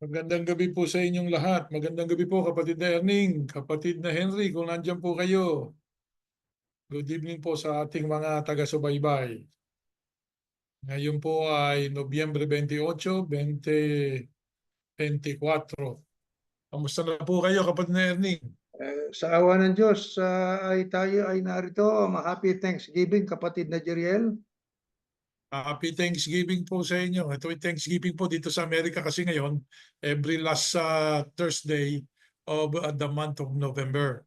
Magandang gabi po sa inyong lahat. Magandang gabi po kapatid na Erning, kapatid na Henry, kung nandiyan po kayo. Good evening po sa ating mga taga-subaybay. Ngayon po ay Nobyembre 28, 2024. Kamusta na po kayo kapatid na Erning? Sa awa ng Diyos, ay tayo ay narito. Happy Thanksgiving, kapatid na Jeriel. Happy Thanksgiving po sa inyo. Ito ay Thanksgiving po dito sa Amerika kasi ngayon, every last Thursday of the month of November.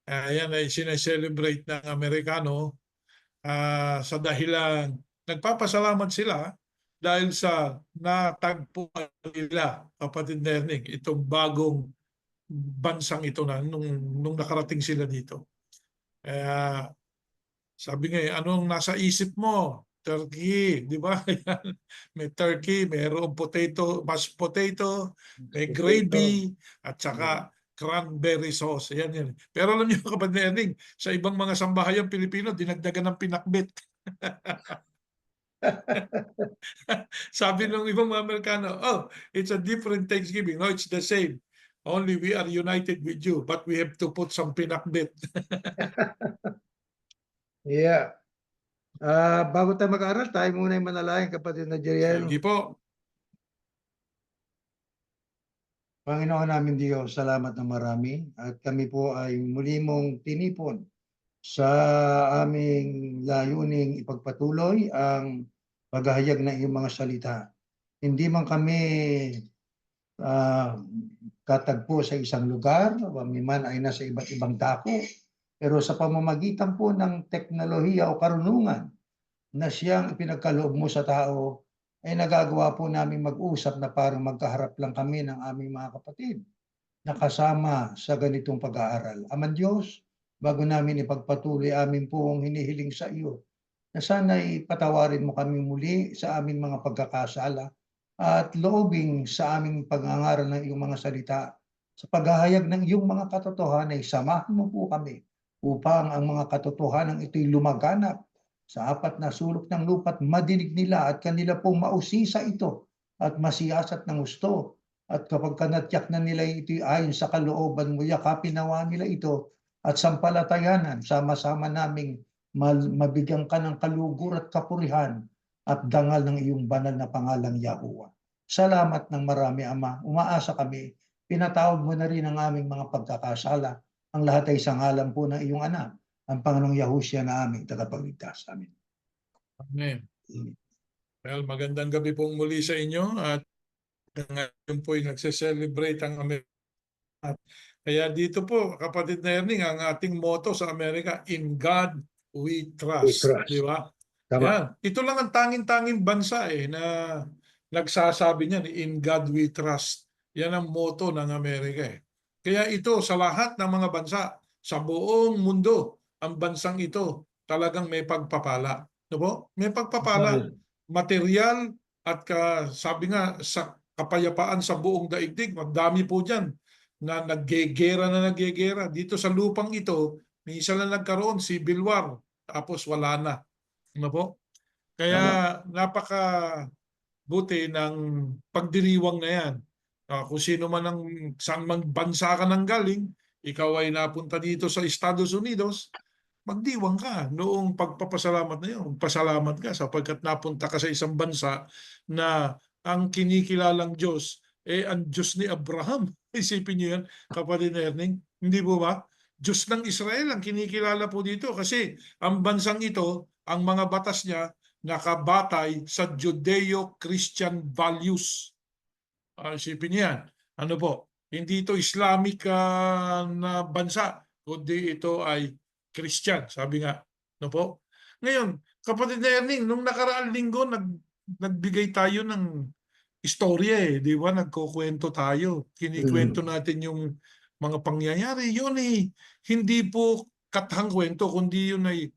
Ayan ay sineselebrate ng Amerikano sa dahilan nagpapasalamat sila dahil sa natagpuan nila, kapatid Nerning, itong bagong bansang ito na nung nakarating sila dito. Kaya sabi nga, anong nasa isip mo? Turkey, di ba? May turkey, mayroong potato, mashed potato, may gravy, at saka cranberry sauce. Yan. Pero alam niyo, kapatid Nerning, sa ibang mga sambahayang Pilipino, dinagdagan ng pinakbit. Sabi ng ibang mga Amerikano, oh, it's a different Thanksgiving. No, it's the same. Only we are united with you, but we have to put some pinakbit. Yeah. Bago tayo mag-aral, tayo muna yung manalangin, kapatid na Jeriel. Sige po. Panginoon namin Diyos, salamat na marami at kami po ay muli mong tinipon sa aming layuning ipagpatuloy ang paghahayag ng iyong mga salita. Hindi man kami katagpo sa isang lugar, kami man ay nasa iba't ibang dako, pero sa pamamagitan po ng teknolohiya o karunungan na siyang ipinagkaloob mo sa tao, ay nagagawa po namin mag-usap na parang magkaharap lang kami ng aming mga kapatid na kasama sa ganitong pag-aaral. Aman Diyos, bago namin ipagpatuloy amin pong hinihiling sa iyo, na sana'y patawarin mo kami muli sa aming mga pagkakasala at loobing sa aming pag-aaral ng iyong mga salita. Sa paghahayag ng iyong mga katotohanan, ay samahan mo po kami upang ang mga katotohanan ito'y lumaganap sa apat na sulok ng lupa at madinig nila at kanila pong mausisa ito at masiyasat ng gusto. At kapag kanatyak na nila ito'y ayon sa kalooban mo, yakapin nawa nila ito at sampalatayanan, sama-sama naming mabigyan ka ng kalugur at kapurihan at dangal ng iyong banal na pangalang Yahuwah. Salamat ng marami, Ama. Umaasa kami, pinatawag mo na rin ang aming mga pagkakasala. Ang lahat ay sa ngalan po ng iyong anak, ang Panginoong Yahushua na aming tagapagligtas. Amen. Amen. Well, magandang gabi pong muli sa inyo at ngayon po ay nagse-celebrate ang Amerika. Kaya dito po, kapatid na Erning, ang ating motto sa Amerika, in God we trust. Di ba? Yan. Ito lang ang tanging-tanging bansa na nagsasabi niyan, in God we trust. Yan ang motto ng Amerika . Kaya ito, sa lahat ng mga bansa, sa buong mundo, ang bansang ito talagang may pagpapala. No po? May pagpapala. Material at sabi nga, sa kapayapaan sa buong daigdig, madami po dyan na naggegera. Dito sa lupang ito, minsan lang nagkaroon civil war, tapos wala na. Ano po? Kaya napaka buti ng pagdiriwang na yan. Kung sino man ang saan mang bansa ka nang galing, ikaw ay napunta dito sa Estados Unidos, magdiwang ka noong pagpapasalamat na yun. Pasalamat ka sapagkat napunta ka sa isang bansa na ang kinikilalang Diyos ang Diyos ni Abraham. Isipin niyo yan, kapatid Erning. Hindi po ba? Diyos ng Israel ang kinikilala po dito kasi ang bansang ito, ang mga batas niya, nakabatay sa Judeo-Christian values. Isipin niyo yan. Ano po? Hindi ito Islamic na bansa, kundi ito ay Christian, sabi nga. No po? Ngayon, kapatid na Erning, nung nakaraang linggo, nagbigay tayo ng istorya di ba? Nagkukwento tayo. Kinikwento natin yung mga pangyayari. Yun hindi po katang kwento, kundi yun ay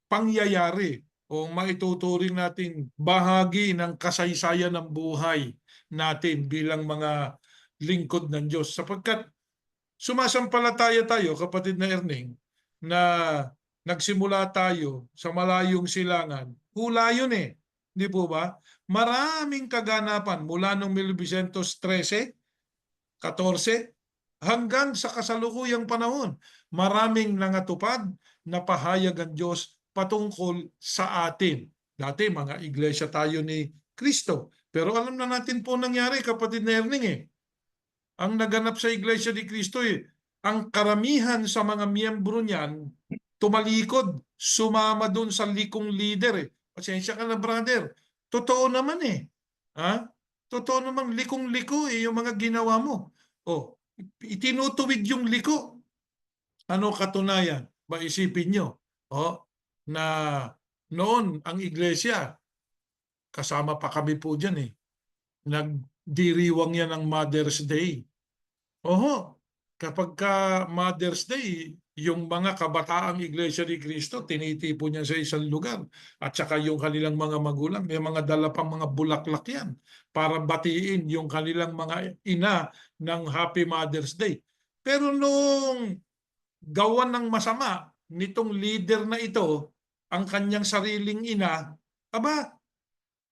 pangyayari o maituturing natin bahagi ng kasaysayan ng buhay natin bilang mga lingkod ng Diyos. Sapagkat sumasampalataya tayo, kapatid na Erning, na nagsimula tayo sa malayong silangan. Hula yun Di po ba? Maraming kaganapan mula noong 1913, 14, hanggang sa kasalukuyang panahon. Maraming nangatupad na pahayag ang Diyos patungkol sa atin. Dati mga iglesia tayo ni Kristo. Pero alam na natin po nangyari, kapatid na Erning ang naganap sa iglesia ni Kristo ang karamihan sa mga miyembro niyan tumalikod, sumama dun sa likong leader Pasensya ka na brother. Totoo naman Ha? Totoo naman likong-liko yung mga ginawa mo. Itinutuwid yung liko. Ano katunayan? Maisipin nyo. Na noon ang iglesia, kasama pa kami po dyan nagdiriwang yan ng Mother's Day. Kapag ka Mother's Day, yung mga kabataang Iglesia ni Cristo, tinitipo niya sa isang lugar. At saka yung kanilang mga magulang, may mga dala pang mga bulaklak yan para batiin yung kanilang mga ina ng Happy Mother's Day. Pero nung gawan ng masama nitong leader na ito, ang kanyang sariling ina,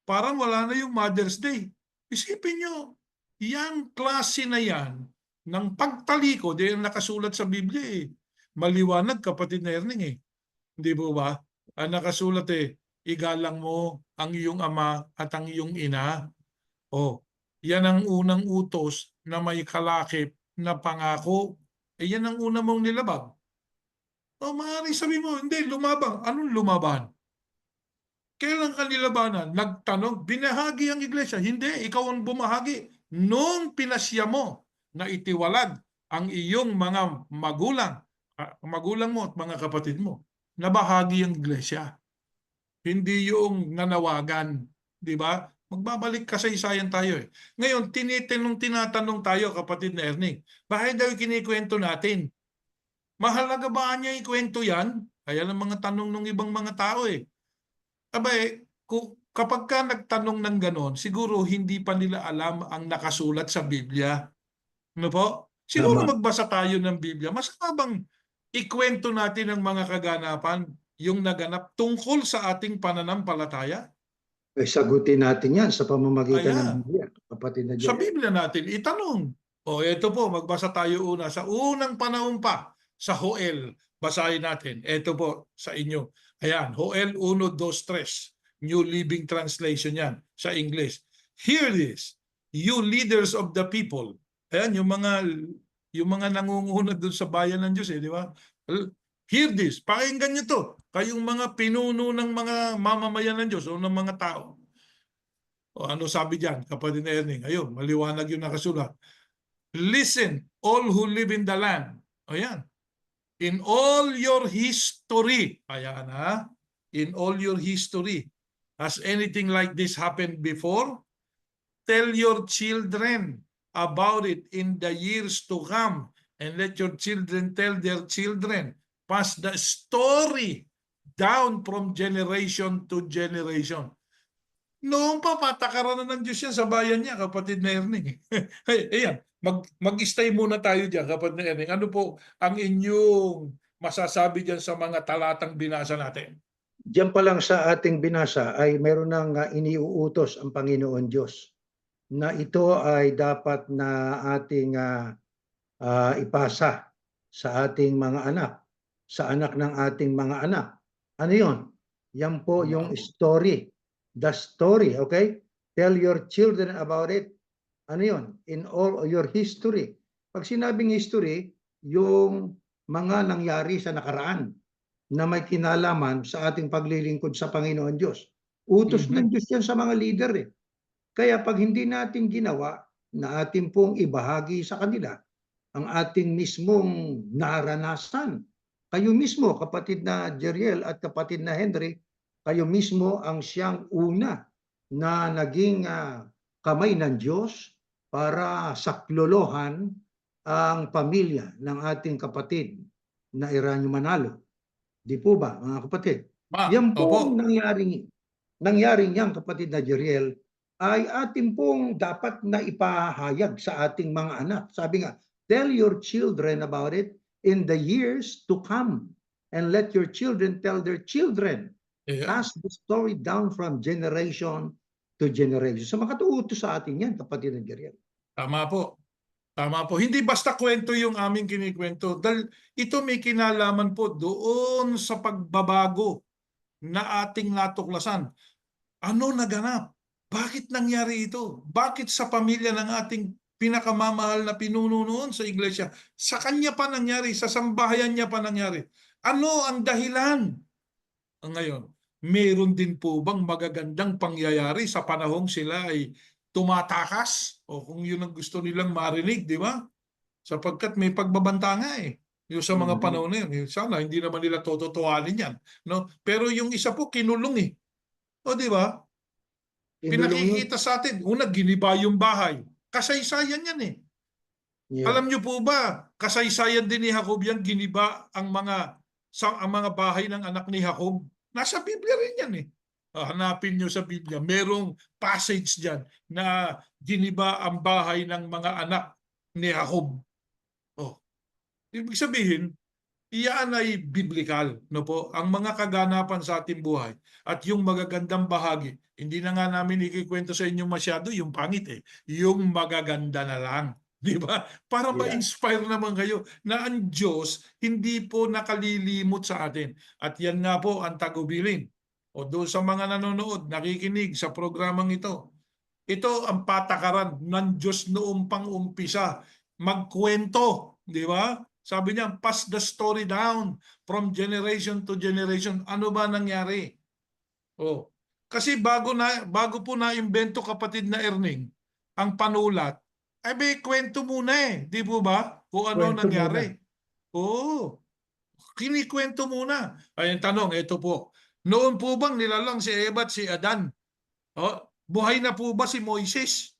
parang wala na yung Mother's Day. Isipin nyo, yang klase na yan, ng pagtalikod, yung nakasulat sa Biblia Maliwanag, kapatid na Erning Hindi po ba? Ang nakasulat igalang mo ang iyong ama at ang iyong ina. Yan ang unang utos na may kalakip na pangako. Yan ang una mong nilabag. Maaaring sabi mo, hindi, lumabang. Anong lumaban? Kailan ka nilabanan? Nagtanong, binahagi ang iglesia. Hindi, ikaw ang bumahagi. Nung pinasya mo na itiwalag ang iyong mga magulang mo at mga kapatid mo, nabahagi ang iglesia. Hindi yung nanawagan. Di ba? Magbabalik kasaysayan tayo Ngayon, tinatanong tayo, kapatid na Ernie, bakit daw kinikwento natin? Mahalaga ba niya ikwento yan? Kaya lang mga tanong ng ibang mga tao kapag ka nagtanong ng ganon, siguro hindi pa nila alam ang nakasulat sa Biblia. Ano po? Siguro Tama. magbasa tayo ng Biblia. Mas bang ikwento natin ang mga kaganapan yung naganap tungkol sa ating pananampalataya? Sagutin natin yan sa pamamagitan ng Kaya, Biblia, kapatid na sa Joel. Biblia natin itanong. Ito po, magbasa tayo una. Sa unang panahon pa, sa Joel, basahin natin. Ito po sa inyo. Ayan, Joel 1, 2, 3. New Living Translation yan sa English. Hear this, you leaders of the people. Ayan, yung mga nangunguna doon sa bayan ng Diyos di ba? Hear this, pakinggan nyo to. Kayong mga pinuno ng mga mamamayan ng Diyos o ng mga tao. Ano sabi diyan, kapatid na Erning? Ayun, maliwanag yung nakasulat. Listen, all who live in the land. Ayan. In all your history. Ayan In all your history. Has anything like this happened before? Tell your children about it in the years to come. And let your children tell their children. Pass the story down from generation to generation. Noong pa, patakaran na ng Diyos yan sa bayan niya, kapatid na Erning. Ayan, mag-stay muna tayo dyan, kapatid na Erning. Ano po ang inyong masasabi dyan sa mga talatang binasa natin? Diyan pa lang sa ating binasa ay meron nang iniuutos ang Panginoon Diyos na ito ay dapat na ating ipasa sa ating mga anak, sa anak ng ating mga anak. Ano yun? Yan po yung story. The story, okay? Tell your children about it. Ano yun? In all your history. Pag sinabing history, yung mga nangyari sa nakaraan na may kinalaman sa ating paglilingkod sa Panginoon Diyos. Utos ng Diyos yan sa mga leader Kaya pag hindi natin ginawa na ating pong ibahagi sa kanila ang ating mismong naranasan. Kayo mismo, kapatid na Jeriel at kapatid na Henry, kayo mismo ang siyang una na naging kamay ng Diyos para saklolohan ang pamilya ng ating kapatid na Eranio Manalo. Di po ba, mga kapatid? Yan po nangyaring yan, kapatid na Jeriel, ay ating pong dapat na ipahayag sa ating mga anak. Sabi nga, tell your children about it in the years to come, and let your children tell their children Yeah. Pass the story down from generation to generation. So makatuutos sa atin yan, kapatid ng Geriel. Tama po. Tama po. Hindi basta kwento yung aming kinikwento. Dahil ito may kinalaman po doon sa pagbabago na ating natuklasan. Ano naganap? Bakit nangyari ito? Bakit sa pamilya ng ating pinakamamahal na pinuno noon sa iglesia? Sa kanya pa nangyari, sa sambahayan niya pa nangyari. Ano ang dahilan? Ngayon, meron din po bang magagandang pangyayari sa panahong sila ay tumatakas? O kung yun ang gusto nilang marinig, di ba? Sapagkat may pagbabanta nga eh. Yung sa mga panahon na yun. Sana hindi naman nila tototuhanin yan. No? Pero yung isa po kinulong eh. O di ba? Kinulong yun. Pinakikita sa atin. Una, giniba yung bahay. Kasaysayan yan eh. Yeah. Alam niyo po ba, kasaysayan din ni Jacob yan, giniba ang mga bahay ng anak ni Jacob. Nasa Biblia rin yan eh. Hanapin niyo sa Biblia, merong passage diyan na giniba ang bahay ng mga anak ni Jacob. Oh. Ibig sabihin, iyan ay biblical, no po? Ang mga kaganapan sa ating buhay at yung magagandang bahagi, hindi na nga namin ikikwento sa inyo masyado yung pangit eh. Yung magaganda na lang. Di ba? Para Yeah. ma-inspire naman kayo na ang Diyos hindi po nakalilimot sa atin. At yan nga po ang tagubilin. O doon sa mga nanonood, nakikinig sa programang ito. Ito ang patakaran ng Diyos noong pang-umpisa. Magkwento, di ba? Sabi niya, pass the story down from generation to generation. Ano ba nangyari? Oh. Kasi bago po na-imbento, kapatid na Erning, ang panulat, ay may kwento muna eh. Di po ba? Kung ano Kwento nangyari. Oo. Kinikwento muna. Ay, ang tanong, ito po. Noon po bang nilalang si Eva at si Adan? Oh, buhay na po ba si Moises?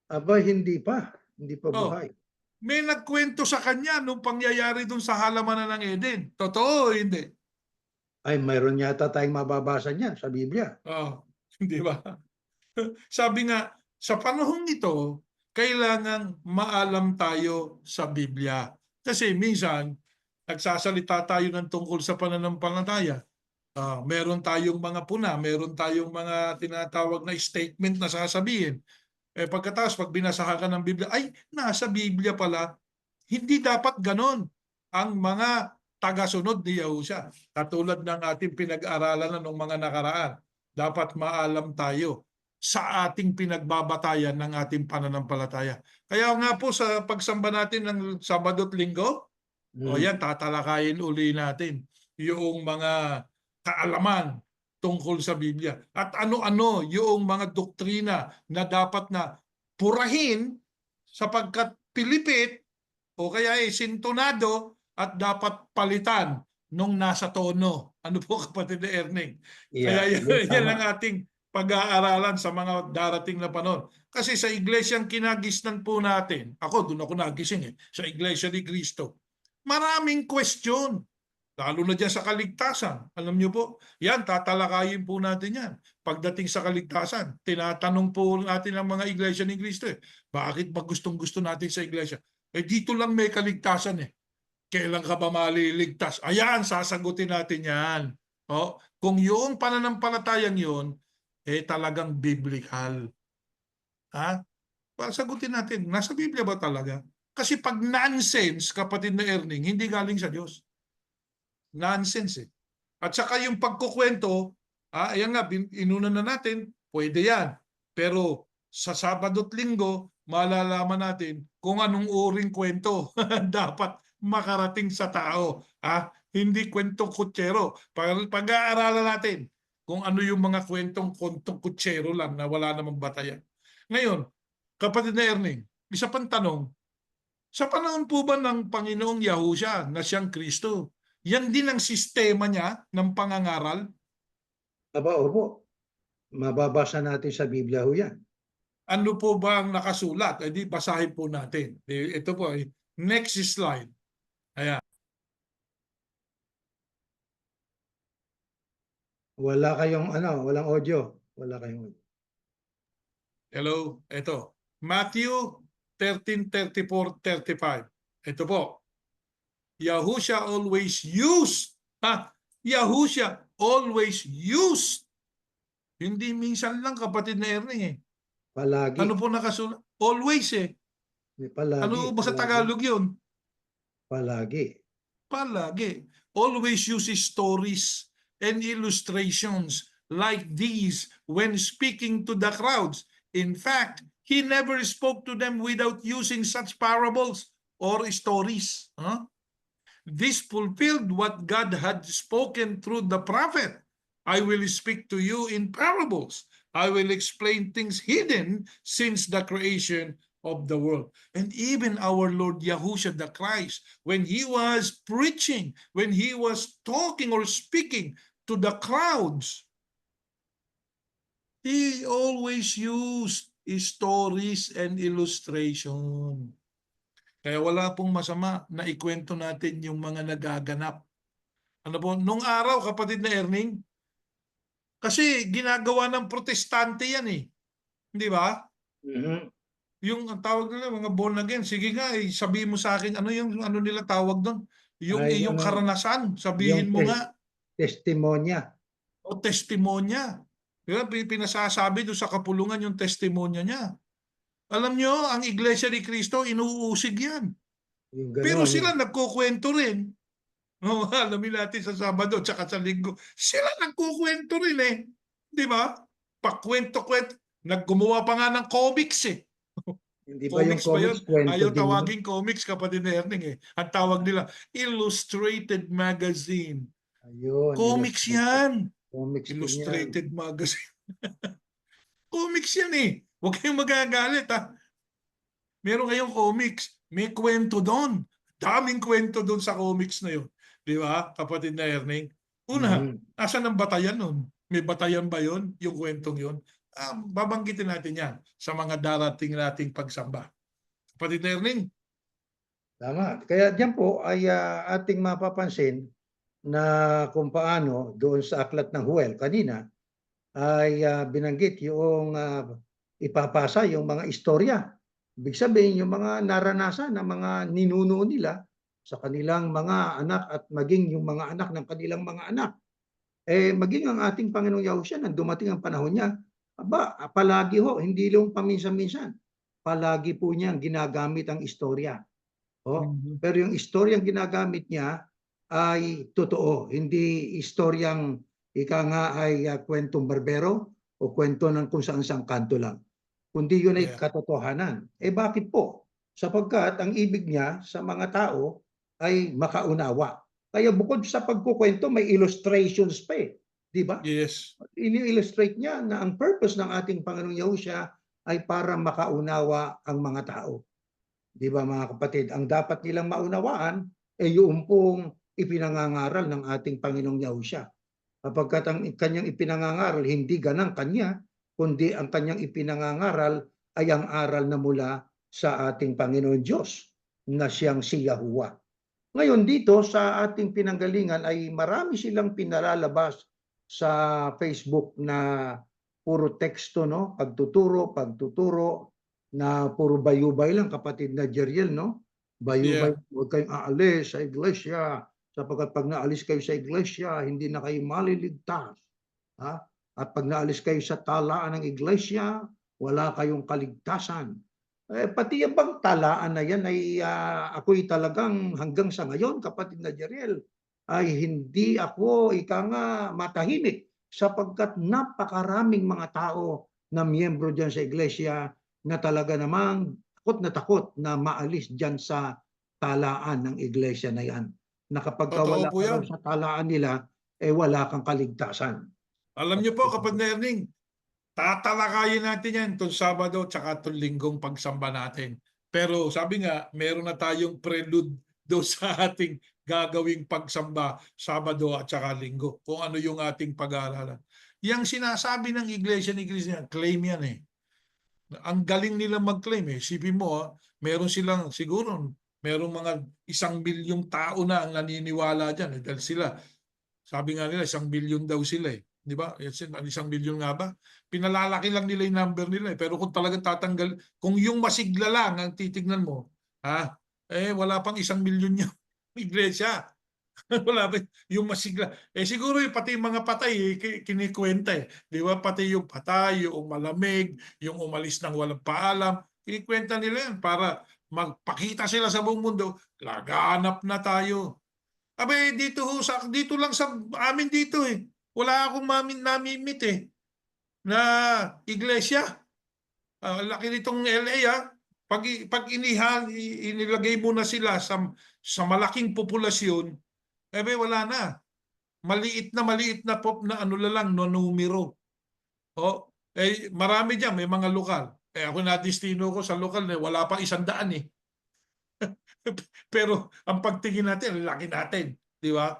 Aba, hindi pa. Hindi pa Oh, buhay. may nagkwento sa kanya nung pangyayari dun sa halamanan ng Eden. Totoo o hindi? Ay, mayroon yata tayong mababasa niyan sa Biblia. Oh, di ba? Sabi nga, sa panahong ito, kailangang maalam tayo sa Biblia. Kasi minsan, nagsasalita tayo ng tungkol sa pananampalataya. Meron tayong mga puna, meron tayong mga tinatawag na statement na sasabihin. Pagkatapos, pag binasahan ka ng Biblia, ay, nasa Biblia pala. Hindi dapat ganon ang mga tagasunod ni Yahusha. Katulad ng ating pinag-aralan ng mga nakaraan. Dapat maalam tayo sa ating pinagbabatayan ng ating pananampalataya. Kaya nga po sa pagsamba natin ng Sabado at Linggo, o yan, tatalakayin uli natin yung mga kaalaman tungkol sa Biblia. At ano-ano yung mga doktrina na dapat na purahin sapagkat pilipit o kaya sintonado at dapat palitan nung nasa tono. Ano po, kapatid na Erning? Kaya Yeah, yan ang tama. ating pag-aaralan sa mga darating na panahon. Kasi sa iglesyang kinagisnan po natin, doon ako nagising sa Iglesia ni Cristo, maraming question. Lalo na dyan sa kaligtasan. Alam niyo po, yan, tatalakayin po natin yan. Pagdating sa kaligtasan, tinatanong po natin ang mga Iglesia ni Cristo bakit ba gustong-gusto natin sa iglesia? Dito lang may kaligtasan Kailan ka ba maliligtas? Ayan, sasagutin natin yan. Kung yung pananampalatayang yun, talagang biblical. Sagutin natin, nasa Biblia ba talaga? Kasi pag nonsense, kapatid na Erning, hindi galing sa Diyos. Nonsense At saka yung pagkukwento, ayan nga, inuna na natin, pwede yan. Pero sa Sabado at Linggo, malalaman natin kung anong uring kwento dapat makarating sa tao. Hindi kwentong kutsero. Pag-aaralan natin kung ano yung mga kwentong kutsero lang na wala namang batayan. Ngayon, kapatid na Erning, isa pang tanong, sa panahon po ba ng Panginoong Yahusha na siyang Kristo, yan din ang sistema niya ng pangangaral? Aba, opo. Mababasa natin sa Biblia ho yan. Ano po ba ang nakasulat? Di basahin po natin. Ito po, next slide. Ayan. Wala kayong walang audio. Wala kayong audio. Hello, ito. Matthew 13:34-35. Ito po. Yahusha always used. Yahusha always used. Hindi minsan lang, kapatid na Ernie eh. Palagi. Ano po nakasulat? Always eh. Palagi. Ano ba sa Palagi. Tagalog yun? Palagi. Palagi. Always uses stories and illustrations like these when speaking to the crowds. In fact, he never spoke to them without using such parables or stories. This fulfilled what God had spoken through the prophet. I will speak to you in parables. I will explain things hidden since the creation of the world. And even our Lord Yahushua the Christ, when he was preaching, when he was talking or speaking to the crowds, he always used stories and illustration. Kaya wala pong masama na ikwento natin yung mga nagaganap. Ano po, nung araw, kapatid na Erning, kasi ginagawa ng protestante yan eh. Di ba? Mhm. Yung ang tawag nila, mga born again, sige nga, sabihin mo sa akin, ano yung ano nila tawag doon? Yung Ay, iyong karanasan, yung sabihin mo nga, testimonya. o testimonya. Di ba? Pinasasabi doon sa kapulungan yung testimonya niya. Alam nyo, ang Iglesia ni Cristo, inuusig yan. Yung Pero ganon. sila nagkukwento rin. No, alamin natin sa Sabado tsaka sa Linggo. Sila nagkukwento rin eh. Di ba? Pakwento-kwento. Naggumawa pa nga ng comics eh. Hindi ba yung Comics ba yun? comics kwento Ayaw din yun? tawagin comics, kapatid na Erning eh. Ang tawag nila, Illustrated Magazine. Ayun, Comics illustrated. yan. Comics din yan. Illustrated Magazine. Comics yan eh. Huwag kayong magagalit ha. Meron kayong comics. May kwento doon. Daming kwento doon sa comics na yun. Di ba, kapatid na Erning? Una, Mhm. asan ang batayan nun? May batayan ba yun? Yung kwentong yun? Babanggitin natin yan sa mga darating nating pagsamba. Kapatid na Erning? Tama. Kaya diyan po ay ating mapapansin na kung paano doon sa aklat ng Huwel kanina ay binanggit yung ipapasa yung mga istorya. Ibig sabihin yung mga naranasan ng mga ninuno nila sa kanilang mga anak at maging yung mga anak ng kanilang mga anak. Maging ang ating Panginoong Yahushua nang dumating ang panahon niya, palagi ho, hindi lang paminsan-minsan. Palagi po niyang ginagamit ang istorya. Mhm. Pero yung istoryang ginagamit niya ay totoo, hindi istoryang ika nga ay kwentong barbero o kwento ng kung saan-saang kanto lang. Kundi yun ay Yeah. katotohanan. Bakit po? Sapagkat ang ibig niya sa mga tao ay makaunawa. Kaya bukod sa pagkukwento, may illustrations pa eh. Di ba? Yes. Ini-illustrate niya na ang purpose ng ating Panginoong Yahushua ay para makaunawa ang mga tao. Di ba mga kapatid? Ang dapat nilang maunawaan ay yung pong ipinangangaral ng ating Panginoong Yahushua. Kapagkat ang kanyang ipinangangaral, hindi ganang kanya, kundi ang kanyang ipinangangaral ay ang aral na mula sa ating Panginoon Diyos na siyang si Yahuwah. Ngayon dito sa ating pinanggalingan ay marami silang pinalalabas sa Facebook na puro teksto, no? Pagtuturo na puro bayubay lang, kapatid na Jeriel, no? Bayubay, Yeah. huwag kayong aalis sa iglesia sapagkat pag naalis kayo sa iglesia, hindi na kayo maliligtas. Ha? At pag naalis kayo sa talaan ng iglesia, wala kayong kaligtasan. Pati yung bang talaan na yan ay ako'y talagang hanggang sa ngayon, kapatid na Jeriel, ay hindi ako ika nga matahimik sapagkat napakaraming mga tao na miyembro dyan sa iglesia na talaga namang takot na maalis dyan sa talaan ng iglesia na yan. Na kapag Totoo wala po ka raw yan. sa talaan nila, wala kang kaligtasan. Alam niyo po, kapatid na Erning, tatalakayin natin yan itong Sabado tsaka itong Linggong pagsamba natin. Pero sabi nga, meron na tayong prelude do sa ating gagawing pagsamba Sabado at saka Linggo. Kung ano yung ating pag-aaralan. Yang sinasabi ng Iglesia ni Cristo, claim yan eh. Ang galing nila mag-claim eh. Sipin mo, meron silang siguro, merong mga 1 milyong tao na ang naniniwala dyan. Dahil sila, sabi nga nila, 1 bilyon daw sila eh. Di ba? 1 bilyon nga ba? Pinalalaki lang nila yung number nila eh. Pero kung talagang tatanggal, kung yung masigla lang ang titignan mo, wala pang 1 milyon yung iglesia. Wala ba yung masigla. Siguro yung pati yung mga patay kinikwenta eh. Di ba? Pati yung patay, yung malamig, yung umalis ng walang paalam. Kinikwenta nila yan para magpakita sila sa buong mundo. Laganap na tayo. Abe, dito lang sa amin dito eh. Wala akong namimit eh na iglesia. Laki nitong LA pag inilagay mo na sila sa malaking populasyon, wala na. Maliit na pop na ano lang, no numero. Marami diyan, may mga lokal. Ako nadistino ko sa lokal na wala pa 100 eh. Pero ang pagtingin natin, ang laki natin. Di ba?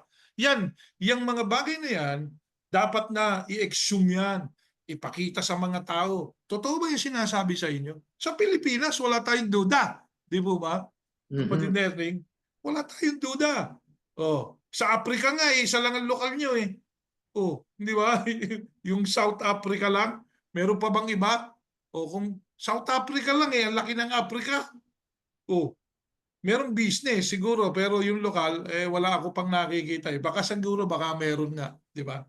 Yung mga bagay na yan, dapat na i-exhume yan. Ipakita sa mga tao. Totoo ba yung sinasabi sa inyo? Sa Pilipinas, wala tayong duda. Di po ba? Kapatid Nerding, wala tayong duda. Sa Africa nga, isa lang ang lokal nyo eh. Di ba? Yung South Africa lang, meron pa bang iba? Kung South Africa lang ang laki ng Africa. Merong business siguro, pero yung lokal, wala ako pang nakikita eh. Baka siguro, baka meron nga. Di ba?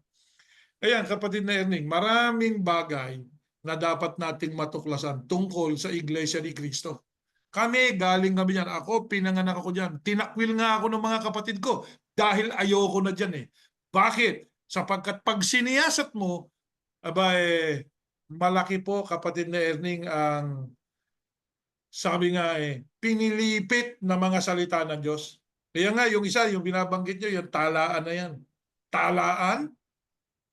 Ayan, kapatid na Erning, maraming bagay na dapat nating matuklasan tungkol sa Iglesia ni Cristo. Galing kami dyan. Ako, pinanganak ako dyan. Tinakwil nga ako ng mga kapatid ko dahil ayoko na dyan eh. Bakit? Sapagkat pag siniyasat mo, malaki po, kapatid na Erning, ang sabi nga pinilipit na mga salita ng Diyos. Kaya nga, yung isa, yung binabanggit nyo, yung talaan na yan. Talaan?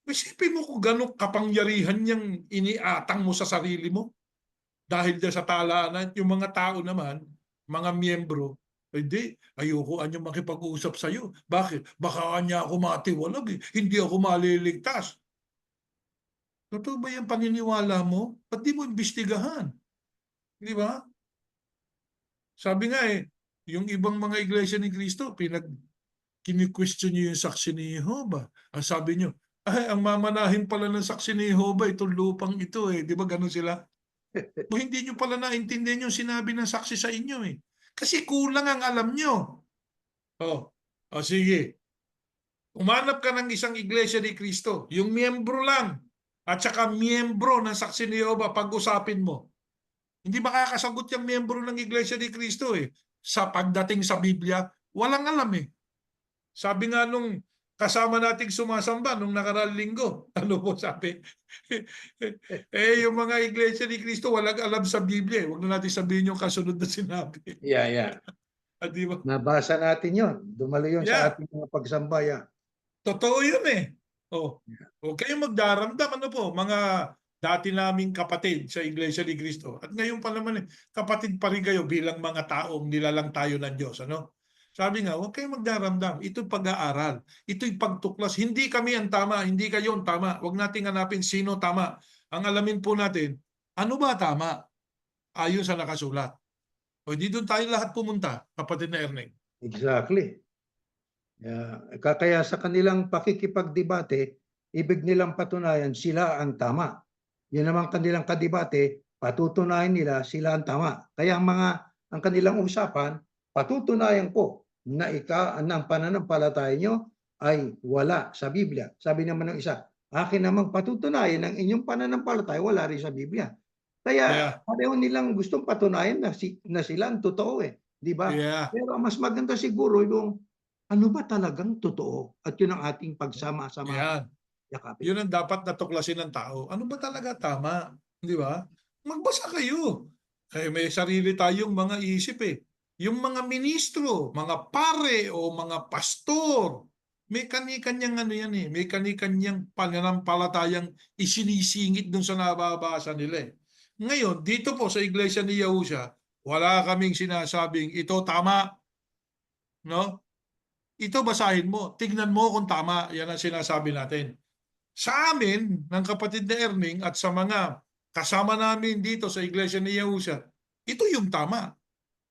Isipin mo kung gano'ng kapangyarihan niyang iniatang mo sa sarili mo. Dahil dyan sa talaan, yung mga tao naman, mga miyembro, hindi, ayoko anyong makipag-uusap sa'yo. Bakit? Baka kanya ako matiwalag eh. Hindi ako maliligtas. Totoo ba yung paniniwala mo? Ba't di mo imbestigahan? Di ba? Sabi nga yung ibang mga iglesia ni Cristo, kini-question niyo yung saksi ni Jehovah. Sabi niyo, ang mamanahin pala ng saksi ni Jehovah, itong lupang ito eh. Di ba ganun sila? Hindi niyo pala naintindihan yung sinabi ng saksi sa inyo eh. Kasi kulang ang alam niyo. Sige. Umanap ka ng isang iglesia ni Cristo, yung miyembro lang, at saka miyembro ng saksi ni Jehovah, pag-usapin mo. Hindi makakasagot yung miyembro ng Iglesia ni Cristo eh. Sa pagdating sa Biblia, walang alam eh. Sabi nga nung kasama nating sumasamba nung nakaraang linggo, ano po sabi? Yung mga Iglesia ni Cristo walang alam sa Biblia eh. Huwag na natin sabihin yung kasunod na sinabi. Yeah. Di ba? Nabasa natin yon. Dumalo yun sa ating mga pagsamba. Totoo yun eh. Huwag kayong magdaramdam. Ano po, mga dati naming kapatid sa Iglesia ni Cristo. At ngayon pa naman kapatid pa rin kayo bilang mga taong nilalang tayo ng Diyos. Sabi nga, huwag kayong magdaramdam. Ito'y pag-aaral. Ito'y pagtuklas. Hindi kami ang tama. Hindi kayo ang tama. Huwag nating hanapin sino tama. Ang alamin po natin, ano ba tama? Ayon sa nakasulat. Di doon tayo lahat pumunta, kapatid na Erneng. Exactly. Kaya sa kanilang pakikipagdebate, ibig nilang patunayan sila ang tama. Yan naman kanilang kadebate, patutunayan nila sila ang tama. Kaya ang kanilang usapan, patutunayan ko na ang pananampalataya nyo ay wala sa Biblia. Sabi naman ng isa, akin namang patutunayan ng inyong pananampalataya wala rin sa Biblia. Kaya pareho nilang gustong patunayan na sila ang totoo eh. Di ba? Pero mas maganda siguro yung ano ba talagang totoo? At yun ang ating pagsama-sama. Yun ang dapat natuklasin ng tao. Ano ba talaga tama? Di ba? Magbasa kayo. May sarili tayong mga isip eh. Yung mga ministro, mga pare o mga pastor, may kani-kanyang ano yan eh. May kani-kanyang pananampalatayang isinisingit dun sa nababasa nila eh. Ngayon, dito po sa Iglesia ni Yahusha, wala kaming sinasabing ito tama. No? Ito basahin mo. Tignan mo kung tama. Yan ang sinasabi natin. Sa amin, ng kapatid na Erning at sa mga kasama namin dito sa Iglesia ni Yahusha, ito yung tama.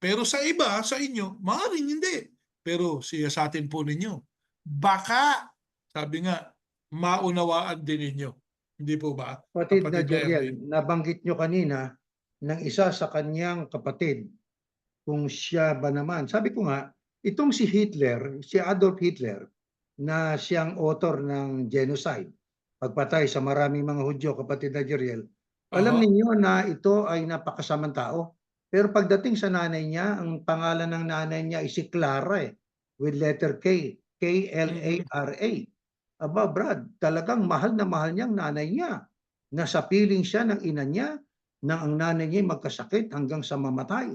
Pero sa iba, sa inyo, maaaring hindi. Pero sa atin po ninyo, baka, sabi nga, maunawaan din ninyo. Hindi po ba? Kapatid na Jeriel, nabanggit nyo kanina ng isa sa kanyang kapatid, kung siya ba naman, sabi ko nga, Itong si Hitler, si Adolf Hitler, na siyang author ng genocide, pagpatay sa maraming mga Hudyo, kapatid na Jeriel, alam Aha. ninyo na ito ay napakasamang tao. Pero pagdating sa nanay niya, ang pangalan ng nanay niya ay si Clara with letter K, Mhm. K-L-A-R-A. Aba, Brad, talagang mahal na mahal niyang nanay niya. Nasa piling siya ng ina niya na ang nanay niya magkasakit hanggang sa mamatay.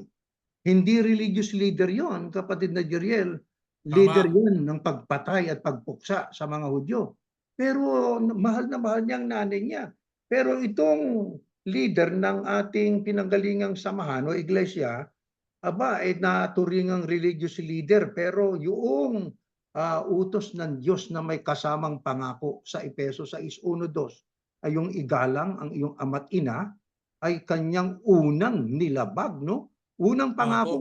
Hindi religious leader yon, kapatid na Jeriel. Leader Tama. yon ng pagpatay at pagpuksa sa mga Hudyo. Pero mahal na mahal niya ang nanay niya. Pero itong leader ng ating pinanggalingang samahan o iglesia, aba, naturingang religious leader. Pero yung utos ng Diyos na may kasamang pangako sa Efeso 6:1-2 ay yung igalang ang iyong ama't ina ay kanyang unang nilabag, no? Opo.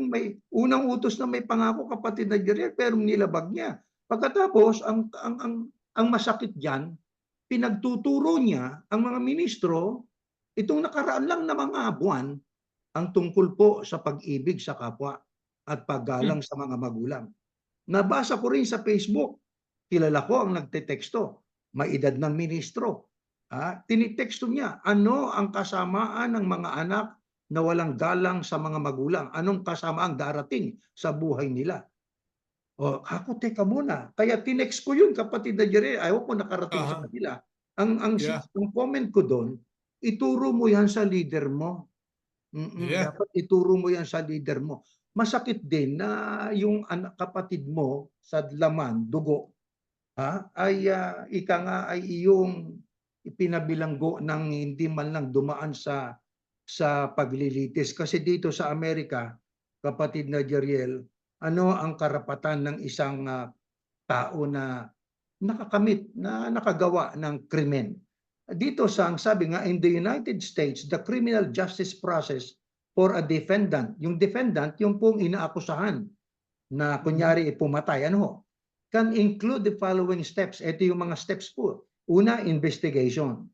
Unang utos na may pangako, kapatid na Jeriel, pero nilabag niya. Pagkatapos ang masakit diyan, pinagtuturo niya ang mga ministro itong nakaraan lang na mga buwan ang tungkol po sa pag-ibig sa kapwa at Hmm. paggalang sa mga magulang. Nabasa ko rin sa Facebook, kilala ko ang nagteteksto, may edad ng ministro. Tiniteksto niya, ano ang kasamaan ng mga anak na walang galang sa mga magulang? Anong kasamaang darating sa buhay nila? O, ako, teka muna. Kaya tinext ko yun, kapatid na Jerry. Ayaw ko nakarating sa Aha. kanila. Yeah. Ang comment ko doon, ituro mo yan sa leader mo. Yeah. Dapat ituro mo yan sa leader mo. Masakit din na yung anak, kapatid mo sa laman, dugo, ay ika nga ay iyong ipinabilanggo ng hindi man lang dumaan sa paglilitis. Kasi dito sa Amerika, kapatid na Jeriel, ano ang karapatan ng isang tao na nakakamit, na nakagawa ng krimen? Dito ang sabi nga, in the United States, the criminal justice process for a defendant, yung defendant, yung pong inaakusahan na Mhm. kunyari pumatay, ano ho, can include the following steps. Ito yung mga steps po. Una, investigation.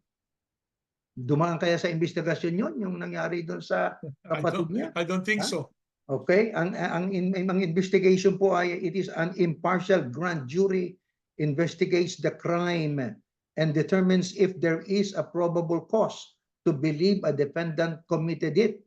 Dumaan kaya sa investigasyon yon yung nangyari doon sa kapatid niya? I don't think Ha? so. Okay, ang investigation po ay it is an impartial grand jury investigates the crime and determines if there is a probable cause to believe a defendant committed it.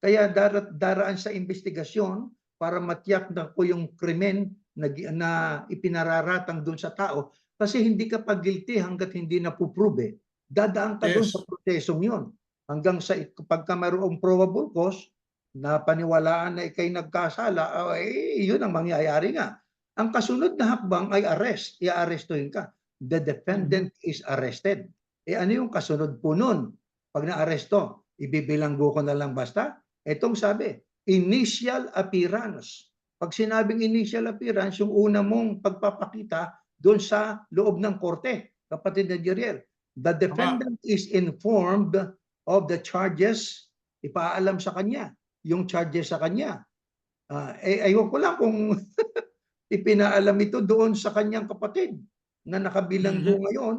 Kaya daraan sa investigasyon para matiyak na po yung krimen na ipinararatang doon sa tao, kasi hindi ka pa guilty hanggat hindi na puprove. Dadaan ka doon sa Yes. prosesong yon hanggang sa pagka mayroong probable cause na paniwalaan na ikay nagkasala, yun ang mangyayari nga. Ang kasunod na hakbang ay arrest. I-arrestuhin ka. The Mhm. defendant is arrested. Ano yung kasunod po nun? Pag na-arresto, ibibilanggo ko na lang basta? Itong sabi, initial appearance. Pag sinabing initial appearance, yung una mong pagpapakita doon sa loob ng korte, kapatid na Jeriel. The Tama. defendant is informed of the charges, ipaalam sa kanya yung charges sa kanya. Aywan ko lang kung ipinaalam ito doon sa kanyang kapatid na nakabilanggo Mhm. ngayon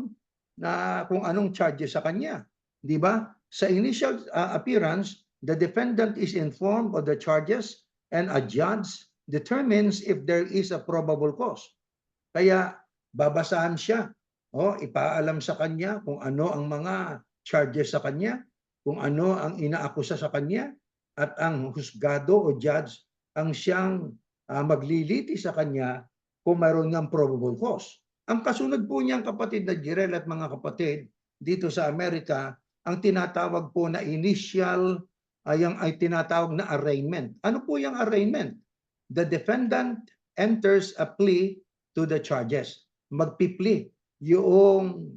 na kung anong charges sa kanya. Di ba? Sa initial appearance, the defendant is informed of the charges and a judge determines if there is a probable cause. Kaya babasahan siya. Ipaalam sa kanya kung ano ang mga charges sa kanya, kung ano ang inaakusa sa kanya, at ang husgado o judge ang siyang magliliti sa kanya kung mayroon ngang probable cause. Ang kasunod po niyang, kapatid na Jirel at mga kapatid, dito sa Amerika, ang tinatawag po na initial ay tinatawag na arraignment. Ano po yung arraignment? The defendant enters a plea to the charges. Magpipli yung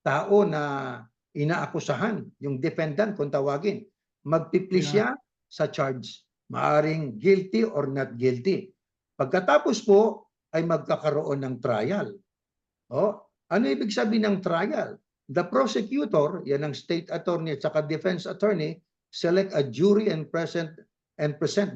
tao na inaakusahan, yung defendant kung tawagin. Magpipli Yeah. siya sa charge. Maaring guilty or not guilty. Pagkatapos po ay magkakaroon ng trial. Ano ibig sabihin ng trial? The prosecutor, yan ang state attorney at saka defense attorney, select a jury and present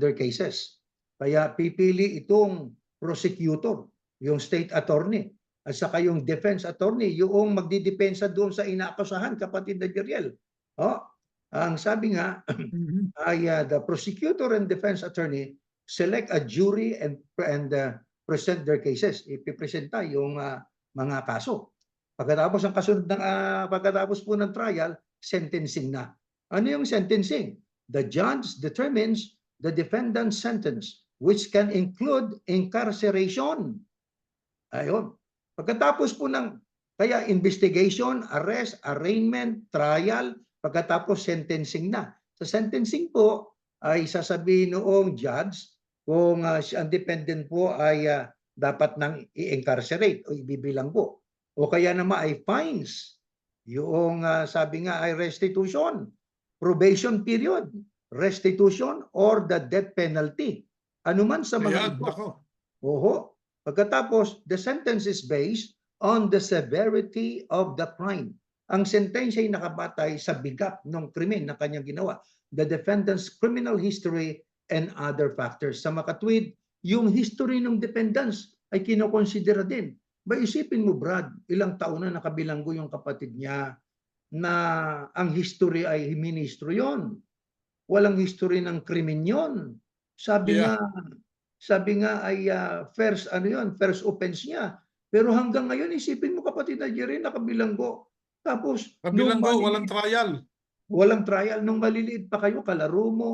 their cases. Kaya pipili itong prosecutor, yung state attorney, at saka yung defense attorney, yung magdidepensa doon sa inaakusahan, kapatid na Jeriel. Ang sabi nga Mhm. ay the prosecutor and defense attorney select a jury and present their cases. Ipipresenta yung mga kaso. Pagkatapos ang kasunod ng pagkatapos po ng trial, sentencing na. Ano yung sentencing? The judge determines the defendant's sentence, which can include incarceration. Ayun. Pagkatapos po kaya investigation, arrest, arraignment, trial, pagkatapos sentencing na. Sa sentencing po ay sasabihin noong judge kung ang defendant po ay dapat nang i-incarcerate o ibibilang po. O kaya naman ay fines. Yung sabi nga ay restitution, probation period, restitution, or the death penalty. Ano man sa mga Ayan, ito. nako. Oho. Pagkatapos, the sentence is based on the severity of the crime. Ang sentensya ay nakabatay sa bigat ng krimen na kanyang ginawa, the defendant's criminal history and other factors. Sa makatwid, yung history ng defendants ay kinokonsidera din. Ba isipin mo, Brad, ilang taon na nakabilanggo yung kapatid niya na ang history ay ministro yon. Walang history ng krimen yon. Sabi Yeah. nga ay first offense niya. Pero hanggang ngayon isipin mo kapatid na Jerry nakabilanggo. Tapos Kabilanggo, walang trial. walang trial nung maliliit pa kayo kalaro mo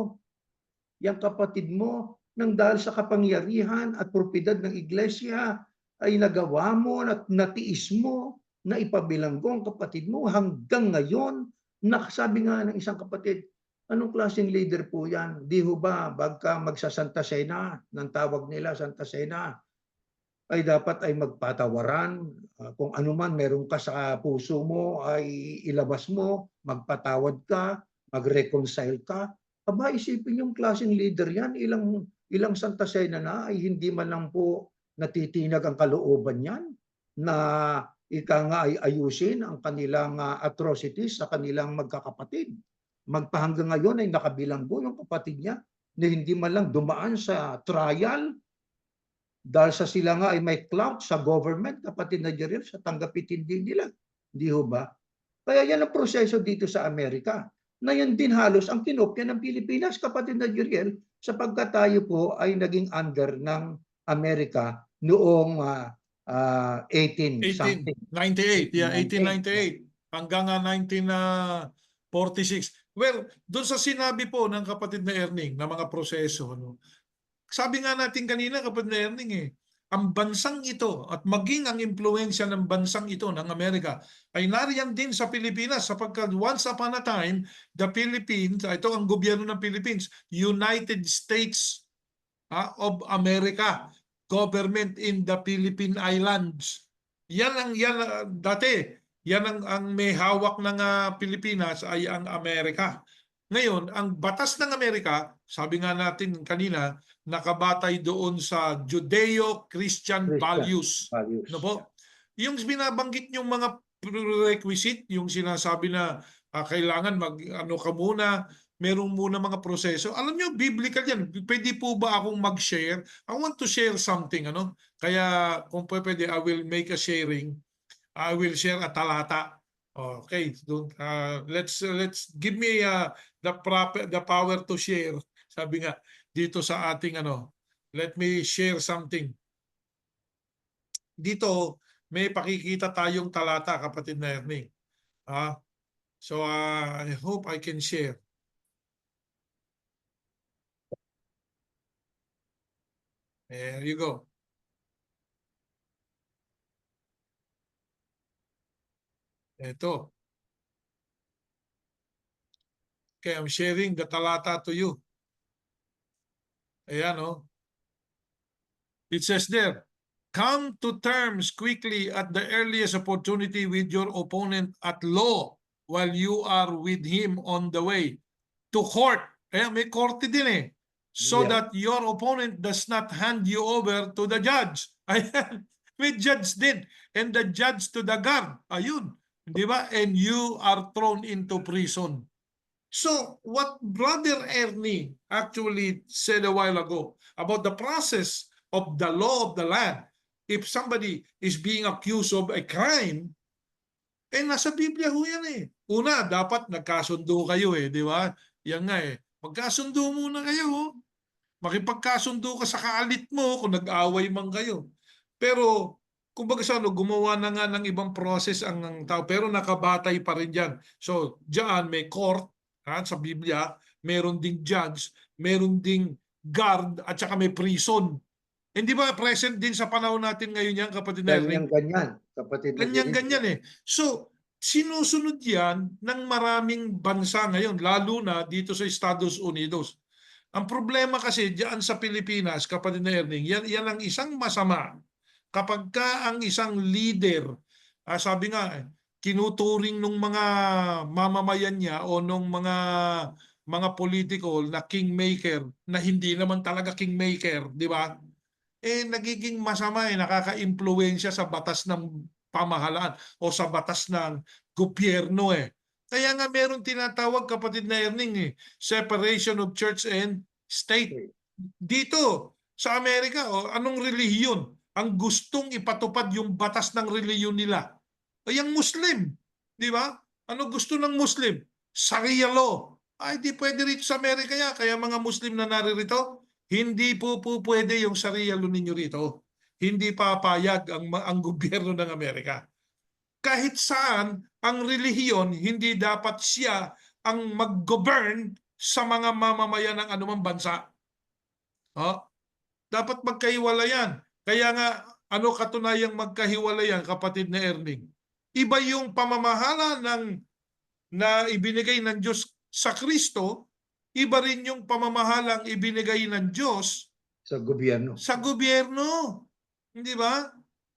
yang kapatid mo nang dahil sa kapangyarihan at propiedad ng iglesia ay nagawa mo at natiis mo na ipabilanggo ang kapatid mo hanggang ngayon. Sabi nga ng isang kapatid, anong klaseng leader po yan? Di ho ba bagka magsasanta Sena, ng tawag nila Santa Sena, ay dapat ay magpatawaran. Kung ano man meron ka sa puso mo ay ilabas mo, magpatawad ka, mag-reconcile ka. Aba, isipin yung klaseng leader yan, ilang Santa Sena na ay hindi man lang po natitinag ang kalooban yan na ika nga ay ayusin ang kanilang atrocities sa kanilang magkakapatid. Magpahanggang ngayon ay nakabilanggo yung kapatid niya na hindi man lang dumaan sa trial dahil sa sila nga ay may clout sa government, kapatid na Jerry, sa tanggapin din nila. Hindi ho ba? Kaya yan ang proseso dito sa Amerika. Na yan din halos ang kinopya ng Pilipinas, kapatid na Jerry, sapagkat tayo po ay naging under ng Amerika noong 18 something. 1898. Yeah, 1898. Hanggang 1946. Well, doon sa sinabi po ng kapatid na Erning na mga proseso, no? Sabi nga natin kanina, kapatid na Erning, ang bansang ito at maging ang impluensya ng bansang ito ng Amerika ay nariyan din sa Pilipinas sapagkat once upon a time, the Philippines, ito ang gobyerno ng Philippines, United States of America, government in the Philippine Islands. Dati, yan ang may hawak ng Pilipinas ay ang Amerika. Ngayon, ang batas ng Amerika, sabi nga natin kanina, nakabatay doon sa Judeo-Christian values. No po? Yung binabanggit yung mga prerequisite, yung sinasabi na kailangan mag-ano ka muna, merong muna mga proseso. Alam nyo, biblical yan. Pwede po ba akong mag-share? I want to share something. Kaya kung pwede, I will make a sharing. I will share a talata. Okay, let's give me the power to share. Sabi nga dito sa ating let me share something. Dito may pakikita tayong talata, kapatid na Erning. So I hope I can share. There you go. Ito. Okay, I'm sharing the talata to you. Ayan, It says there, come to terms quickly at the earliest opportunity with your opponent at law while you are with him on the way to court. Ayan, may korte din So that your opponent does not hand you over to the judge. Ayan, may judge din. And the judge to the guard. Ayun. Di ba? And you are thrown into prison. So, what Brother Ernie actually said a while ago about the process of the law of the land, if somebody is being accused of a crime, nasa Biblia ho yan Una, dapat nagkasundo kayo di ba? Yan nga magkasundo muna kayo Makipagkasundo ka sa kaalit mo kung nag-away man kayo. Pero kumbaga sa ano, gumawa na nga ng ibang process ang tao pero nakabatay pa rin diyan. So, diyan may court, sa Biblia, meron ding judge, meron ding guard at saka may prison. Hindi ba present din sa panahon natin ngayon yan, kapatid na Erning? Ganyan-ganyan, kapatid na Jericho. Ganyan-ganyan eh. So, sinusunod yan ng maraming bansa ngayon, lalo na dito sa Estados Unidos. Ang problema kasi diyan sa Pilipinas, kapatid na Erning, yan ang isang masama. Kapag ka ang isang leader, sabi nga, kinuturing nung mga mamamayan niya o nung mga politiko na kingmaker na hindi naman talaga kingmaker, di ba? Nagiging masama, nakaka-impluwensya sa batas ng pamahalaan o sa batas ng gobyerno eh. Kaya nga meron tinatawag, kapatid na Erning, separation of church and state. Dito sa Amerika, anong relihiyon ang gustong ipatupad yung batas ng relihiyon nila? Ay ang Muslim, di ba? Ano gusto ng Muslim? Sharia law. Ay di pwede rito sa Amerika yan. Kaya mga Muslim na naririto, hindi po pwede yung Sharia law ninyo rito. Hindi papayag ang gobyerno ng Amerika. Kahit saan ang relihiyon, hindi dapat siya ang mag-govern sa mga mamamayan ng anumang bansa. Dapat magkahiwalayan. Kaya nga, ano katunayang magkahiwalayan, kapatid na Erning? Iba yung pamamahala na ibinigay ng Diyos sa Kristo, iba rin yung pamamahalang ibinigay ng Diyos sa gobyerno. Sa gobyerno. Hindi ba?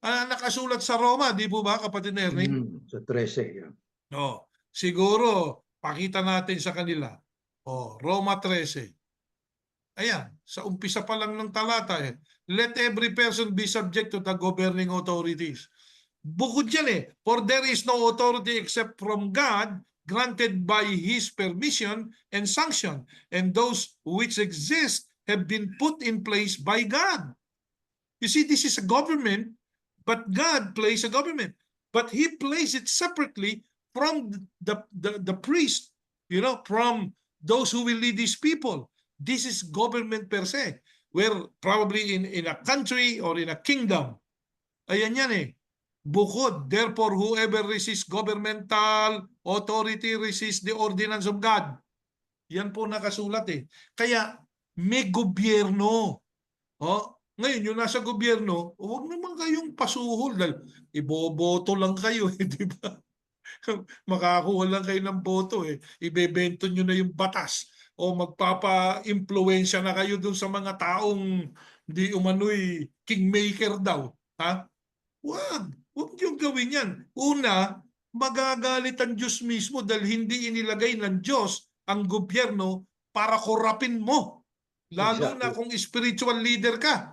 Nakasulat sa Roma, di po ba, kapatid na Erning? Sa 13. Yeah. Siguro, pakita natin sa kanila. Roma 13. Ayan, sa umpisa pa lang ng talata let every person be subject to the governing authorities. Bukod yan for there is no authority except from God, granted by His permission and sanction, and those which exist have been put in place by God. You see, this is a government, but God plays a government. But He plays it separately from the priest, from those who will lead these people. This is government per se, where probably in a country or in a kingdom, ayan yan bukod. Therefore, whoever resists governmental authority resists the ordinance of God. Yan po nakasulat Kaya may gobyerno. Ngayon, yung nasa gobyerno, huwag naman kayong pasuhol dahil iboboto lang kayo, di ba? Makakuha lang kayo ng boto ibebento nyo na yung batas o magpapa-impluensya na kayo dun sa mga taong di umano'y kingmaker daw. Huwag niyong gawin yan. Una, magagalit ang Diyos mismo dahil hindi inilagay ng Diyos ang gobyerno para korapin mo. Lalo na kung spiritual leader ka.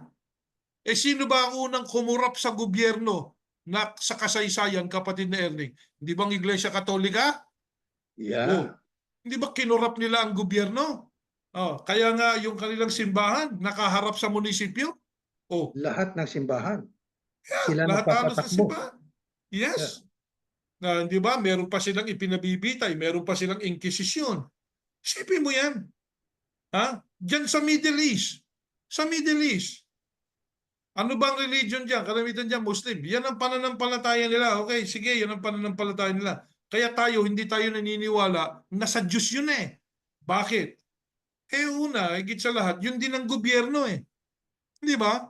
Sino ba ang unang kumurap sa gobyerno na sa kasaysayan, kapatid na Erning? Hindi bang Iglesia Katolika? Yeah. Hindi ba kinurap nila ang gobyerno? Kaya nga yung kanilang simbahan nakaharap sa munisipyo. Lahat ng simbahan. Yeah, Sila lahat sa napapatakbo. simbahan. Yes. Yeah. Di ba? Meron pa silang ipinabibitay, meron pa silang inkisisyon. Isipin mo yan. Diyan sa Middle East. Sa Middle East. Ano bang religion diyan? Karamitan diyan Muslim. Yan ang pananampalataya nila. Okay, sige, yan ang pananampalataya nila. Kaya hindi tayo naniniwala na sa Diyos yun Bakit? Una, higit sa lahat, yun din ang gobyerno Di ba?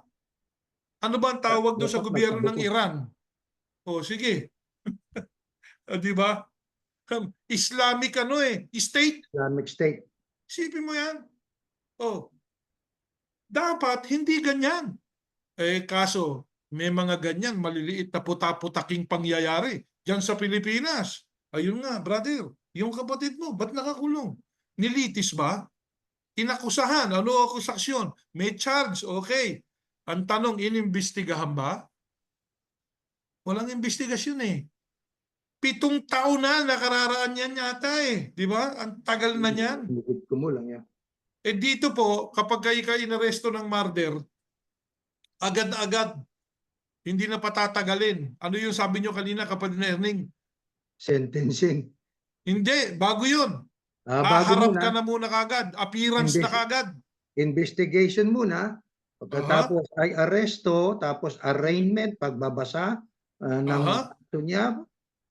Ano ba ang tawag doon sa gobyerno ng Iran? Sige. Di ba? Islamic state. Islamic State. Isipin mo yan. Dapat hindi ganyan. Kaso, may mga ganyan, maliliit na puta-putaking pangyayari dyan sa Pilipinas. Ayun nga, brother, yung kapatid mo, ba't nakakulong? Nilitis ba? Inakusahan. Ano akusasyon? May charge, okay. Ang tanong, inimbestigahan ba? Walang investigasyon 7 taon na nakararaan yan yata Di ba? Ang tagal na niyan. Kumulang yan. Dito po, kapag kayo inaresto ng murder, agad-agad, hindi na patatagalin. Ano yung sabi nyo kanina, kapatid na Erning? Sentencing. Hindi, bago yun. Bago Harap muna. ka na muna kagad. Appearance Hindi. na kagad. investigation muna, Aha, pagkatapos ay aresto, tapos arraignment, pagbabasa ng aha, kaso niya,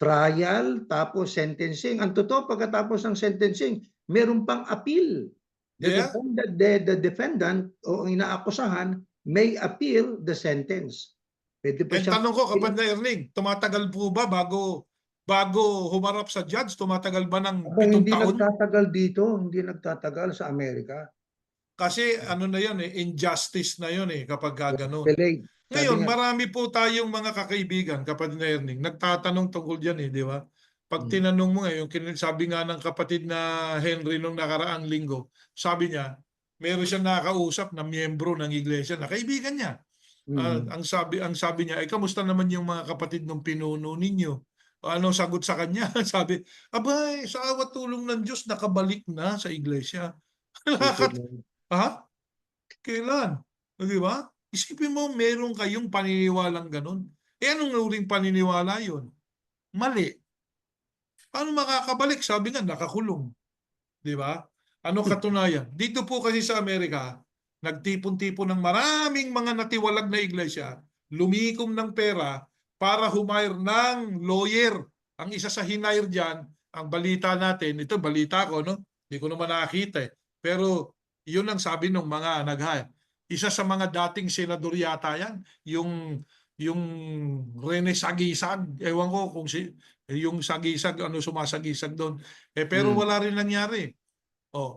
trial, tapos sentencing. Ang totoo, pagkatapos ng sentencing, meron pang appeal. yeah. The defendant o ang inaakusahan may appeal the sentence. Pwede pa And siyang tanong ko, appeal. kapatid na Erling, tumatagal po ba bago humarap sa judge? Tumatagal ba ng Aba, 7 taon? hindi nagtatagal sa Amerika. Kasi ano na yun injustice na yun kapag gano'n. Delayed. Sabi Ngayon, nga, marami po tayong mga kakaibigan, kapatid na Erning, nagtatanong tungkol dyan di ba? Pag mm, tinanong mo yung sabi nga ng kapatid na Henry nung nakaraang linggo, sabi niya, meron siyang nakausap na miyembro ng iglesia na kaibigan niya. mm, Ang sabi niya, kamusta naman yung mga kapatid ng pinuno ninyo? Ano sagot sa kanya? Sabi, abay, sa awat tulong ng Diyos, nakabalik na sa iglesia. ito Nakakat na. ha? Kailan? O, di ba? Isipin mo, meron kayong paniniwalang ganun. Anong uring paniniwala yun? Mali. Paano makakabalik? Sabi nga, nakakulong. Di ba? Ano katunayan? Dito po kasi sa Amerika, nagtipon-tipon ng maraming mga natiwalag na iglesia, lumikom ng pera para humayr ng lawyer. Ang isa sa hinayr dyan, ang balita natin, ito balita ko, no? Hindi ko naman nakakita Pero yun ang sabi ng mga nag-hire. Isa sa mga dating senador yata yan, yung Rene Sagisag. Ewan ko kung yung Sagisag, ano sumasagisag doon. Pero Mm, wala rin nangyari.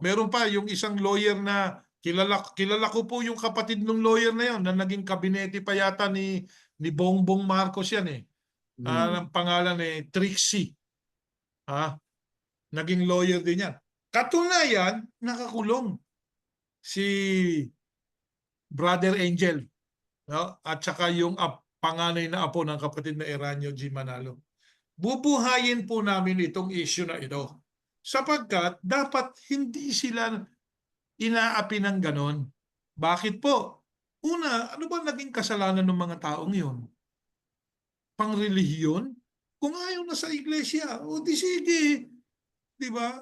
Meron pa yung isang lawyer na kilala ko po yung kapatid ng lawyer na yon na naging kabinete pa yata ni Bongbong Marcos yan mm, ang pangalan Trixie. Ah, naging lawyer din yan. Katunayan, nakakulong si Brother Angel, no? At saka yung panganay na apo ng kapatid na Eranio G. Manalo. Bubuhayin po namin itong issue na ito sapagkat dapat hindi sila inaapi ng ganon. Bakit po? Una, ano ba naging kasalanan ng mga taong yun? Pangrelihiyon? Kung ayaw na sa iglesia, o di sige. Di ba?